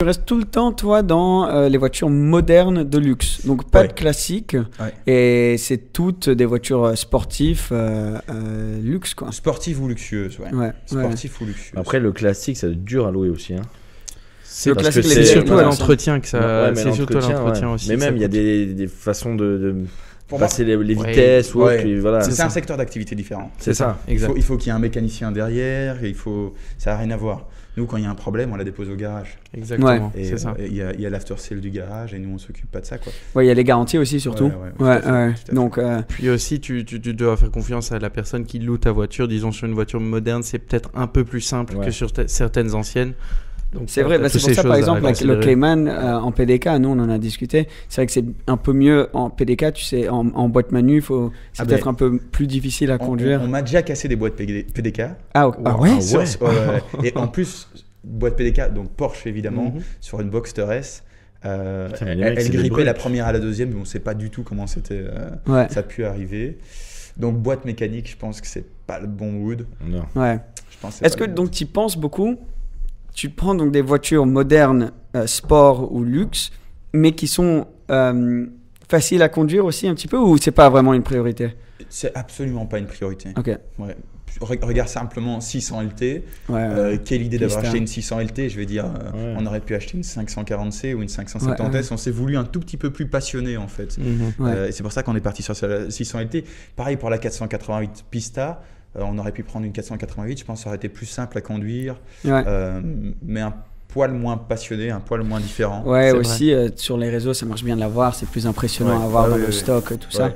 Tu restes tout le temps, toi, dans les voitures modernes de luxe. Donc, pas de classique. Et c'est toutes des voitures sportives luxe, quoi. Sportives ou luxueuses, Sportives ou luxueuses. Après, le classique, c'est dur à louer aussi. Hein. C'est surtout à l'entretien que ça. C'est surtout à l'entretien aussi. Mais même, il y a des façons de passer les vitesses ou autre. Voilà. C'est un secteur d'activité différent. C'est ça. Il faut qu'il y ait un mécanicien derrière. Ça n'a rien à voir. Nous, quand il y a un problème, on la dépose au garage. Exactement. Et c'est ça. Il y a l'after-sale du garage et nous, on s'occupe pas de ça, quoi. Ouais, il y a les garanties aussi, surtout. Donc, puis aussi, tu dois faire confiance à la personne qui loue ta voiture. Disons, sur une voiture moderne, c'est peut-être un peu plus simple que sur certaines anciennes. C'est vrai, c'est pour ça par exemple avec le Cayman en PDK, nous on en a discuté, c'est vrai que c'est un peu mieux en PDK, tu sais, en boîte manu, c'est peut-être un peu plus difficile à conduire. On m'a déjà cassé des boîtes PDK. Ouais. Et en plus, boîte PDK, donc Porsche évidemment, sur une Boxster S. Elle grippait la première à la deuxième, mais on ne sait pas du tout comment ça a pu arriver. Donc boîte mécanique, je pense que c'est pas le bon mood. Non. Ouais. Est-ce que donc tu y penses beaucoup? Tu prends donc des voitures modernes, sport ou luxe, mais qui sont faciles à conduire aussi un petit peu, ou c'est pas vraiment une priorité? C'est absolument pas une priorité. Ok. Ouais. Regarde simplement 600 LT. Quelle idée d'avoir acheté une 600 LT? Je vais dire, on aurait pu acheter une 540C ou une 570S. On s'est voulu un tout petit peu plus passionné en fait. Et c'est pour ça qu'on est parti sur la 600 LT. Pareil pour la 488 Pista. On aurait pu prendre une 488, je pense que ça aurait été plus simple à conduire, mais un poil moins passionné, un poil moins différent. Ouais, aussi sur les réseaux, ça marche bien de l'avoir, c'est plus impressionnant à avoir dans le stock, tout ça.